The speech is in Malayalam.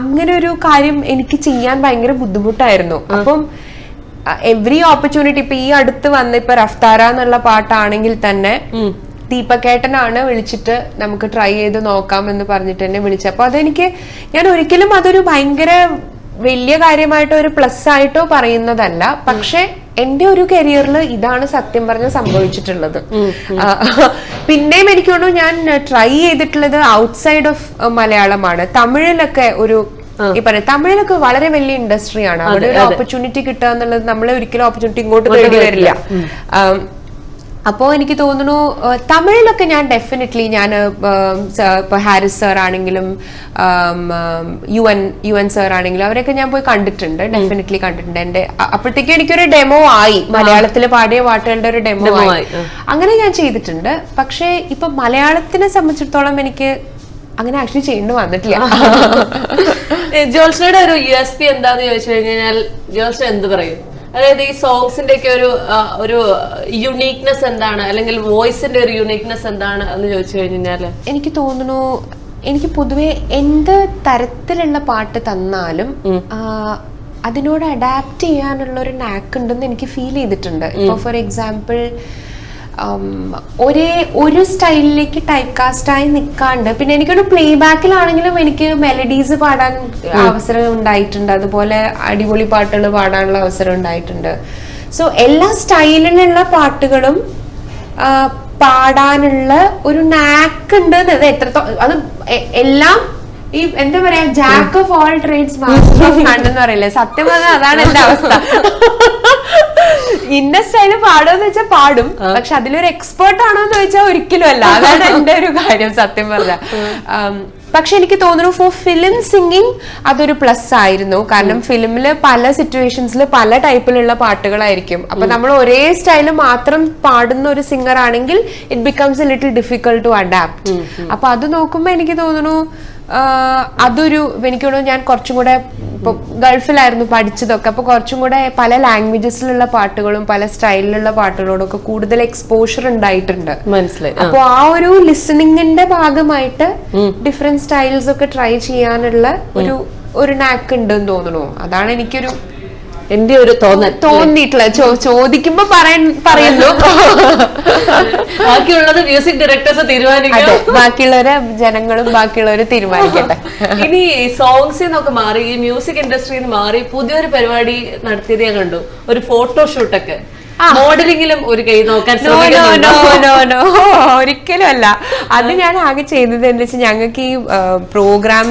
അങ്ങനെ ഒരു കാര്യം എനിക്ക് ചെയ്യാൻ ഭയങ്കര ബുദ്ധിമുട്ടായിരുന്നു. അപ്പം എവറി ഓപ്പർച്യൂണിറ്റി, ഇപ്പൊ ഈ അടുത്ത് വന്ന ഇപ്പൊ റഫ്താര എന്നുള്ള പാട്ടാണെങ്കിൽ തന്നെ ദീപക്കേട്ടനാണ് വിളിച്ചിട്ട് നമുക്ക് ട്രൈ ചെയ്ത് നോക്കാം എന്ന് പറഞ്ഞിട്ട് എന്നെ വിളിച്ചത്. അപ്പൊ അതെനിക്ക്, ഞാൻ ഒരിക്കലും അതൊരു ഭയങ്കര വലിയ കാര്യമായിട്ടോ ഒരു പ്ലസ് ആയിട്ടോ പറയുന്നതല്ല, പക്ഷെ എന്റെ ഒരു കരിയറിൽ ഇതാണ് സത്യം പറഞ്ഞ സംഭവിച്ചിട്ടുള്ളത്. പിന്നെയും എനിക്ക് തോന്നുന്നു ഞാൻ ട്രൈ ചെയ്തിട്ടുള്ളത് ഔട്ട്സൈഡ് ഓഫ് മലയാളമാണ്. തമിഴിലൊക്കെ ഒരു ഈ പറയാം, തമിഴിലൊക്കെ വളരെ വലിയ ഇൻഡസ്ട്രിയാണ്. അവിടെ ഒരു ഓപ്പർച്യൂണിറ്റി കിട്ടുക എന്നുള്ളത് നമ്മളെ ഒരിക്കലും ഓപ്പർച്യൂണിറ്റി ഇങ്ങോട്ട് തേടി വരില്ല. അപ്പോ എനിക്ക് തോന്നുന്നു തമിഴിലൊക്കെ ഞാൻ ഡെഫിനറ്റ്ലി ഞാൻ ഇപ്പൊ ഹാരിസ് സാർ ആണെങ്കിലും യു എൻ സാർ ആണെങ്കിലും അവരെയൊക്കെ ഞാൻ പോയി കണ്ടിട്ടുണ്ട്, ഡെഫിനറ്റ്ലി കണ്ടിട്ടുണ്ട്. എന്റെ അപ്പോഴത്തേക്കും എനിക്കൊരു ഡെമോ ആയി, മലയാളത്തിൽ പാടിയ പാട്ടുകളുടെ ഒരു ഡെമോ ആയി, അങ്ങനെ ഞാൻ ചെയ്തിട്ടുണ്ട്. പക്ഷെ ഇപ്പൊ മലയാളത്തിനെ സംബന്ധിച്ചിടത്തോളം എനിക്ക് അങ്ങനെ ആക്ച്വലി ചെയ്യേണ്ടി വന്നിട്ടില്ല. ജോൾസിനയുടെ ഒരു USP എന്താന്ന് ചോദിച്ചു കഴിഞ്ഞാൽ ജോൾസൺ എന്ത് പറയും? അതായത് ഈ സോങ്സിന്റെ ഒക്കെ ഒരു യുണീക്നെസ് എന്താണ്, അല്ലെങ്കിൽ വോയിസിന്റെ ഒരു യുണീക്നെസ് എന്താണ് എന്ന് ചോദിച്ചു കഴിഞ്ഞാല് എനിക്ക് തോന്നുന്നു, എനിക്ക് പൊതുവെ എന്ത് തരത്തിലുള്ള പാട്ട് തന്നാലും അതിനോട് അഡാപ്റ്റ് ചെയ്യാനുള്ള ഒരു നാക്ക് ഉണ്ടെന്ന് എനിക്ക് ഫീൽ ചെയ്തിട്ടുണ്ട്. ഇപ്പൊ ഫോർ എക്സാമ്പിൾ ഒരു സ്റ്റൈലിലേക്ക് ടൈപ്പ് കാസ്റ്റ് ആയി നിൽക്കാണ്ട്, പിന്നെ എനിക്കൊരു പ്ലേ ബാക്കിലാണെങ്കിലും എനിക്ക് മെലഡീസ് പാടാൻ അവസരം ഉണ്ടായിട്ടുണ്ട്, അതുപോലെ അടിപൊളി പാട്ടുകൾ പാടാനുള്ള അവസരം ഉണ്ടായിട്ടുണ്ട്. സോ എല്ലാ സ്റ്റൈലിലുള്ള പാട്ടുകളും പാടാനുള്ള ഒരു നാക്ക് ഉണ്ട്. അത് എല്ലാം ഈ എന്താ പറയാ, jack of all trades master of none എന്ന് പറയില്ലേ, സത്യം പറഞ്ഞാൽ അതാണ് എന്റെ അവസ്ഥ. ഇന്ന സ്റ്റൈല് പാടുമെന്ന് വെച്ചാൽ പാടും, പക്ഷെ അതിലൊരു എക്സ്പേർട്ട് ആണോ എന്ന് ചോദിച്ചാൽ ഒരിക്കലും അല്ല. അതാണ് എന്റെ ഒരു കാര്യം സത്യം പറഞ്ഞ. പക്ഷെ എനിക്ക് തോന്നുന്നു ഫോർ ഫിലിം സിംഗിങ് അതൊരു പ്ലസ് ആയിരുന്നു. കാരണം ഫിലിമില് പല സിറ്റുവേഷൻസിൽ പല ടൈപ്പിലുള്ള പാട്ടുകളായിരിക്കും. അപ്പൊ നമ്മൾ ഒരേ സ്റ്റൈല് മാത്രം പാടുന്ന ഒരു സിംഗർ ആണെങ്കിൽ it becomes a little difficult to adapt. അപ്പൊ അത് നോക്കുമ്പോ എനിക്ക് തോന്നുന്നു അതൊരു, എനിക്ക് തോന്നുന്നു ഞാൻ കുറച്ചും കൂടെ ഇപ്പൊ ഗൾഫിലായിരുന്നു പഠിച്ചതൊക്കെ, അപ്പൊ കുറച്ചും കൂടെ പല ലാംഗ്വേജസിലുള്ള പാട്ടുകളും പല സ്റ്റൈലിലുള്ള പാട്ടുകളോടും ഒക്കെ കൂടുതൽ എക്സ്പോഷർ ഉണ്ടായിട്ടുണ്ട്. മനസ്സിലായി. അപ്പൊ ആ ഒരു ലിസണിങ്ങിന്റെ ഭാഗമായിട്ട് ഡിഫറെന്റ് സ്റ്റൈൽസ് ഒക്കെ ട്രൈ ചെയ്യാനുള്ള ഒരു നാക്ക് ഉണ്ടെന്ന് തോന്നുന്നു. അതാണ് എനിക്കൊരു എന്റെ ഒരു തോന്നിയിട്ടുള്ള ചോദിക്കുമ്പോ പറയുന്നു. ബാക്കിയുള്ളത് മ്യൂസിക് ഡയറക്ടേഴ്സ് തീരുമാനിക്കും, ബാക്കിയുള്ളവരെ ജനങ്ങളും ബാക്കിയുള്ളവര് തീരുമാനിക്കട്ടെ. ഇനി സോങ്സിൽ നിന്നൊക്കെ മാറി ഈ മ്യൂസിക് ഇൻഡസ്ട്രിയിൽ നിന്ന് മാറി പുതിയൊരു പരിപാടി നടത്തിയത് ഞാൻ കണ്ടു, ഒരു ഫോട്ടോഷൂട്ടൊക്കെ. മോഡലിംഗിലും ഒരു കൈ നോക്കാൻ ഒരിക്കലും അല്ല. അത് ഞാൻ ആകെ ചെയ്തത് എന്താ വെച്ചാൽ, ഞങ്ങൾക്ക് ഈ പ്രോഗ്രാം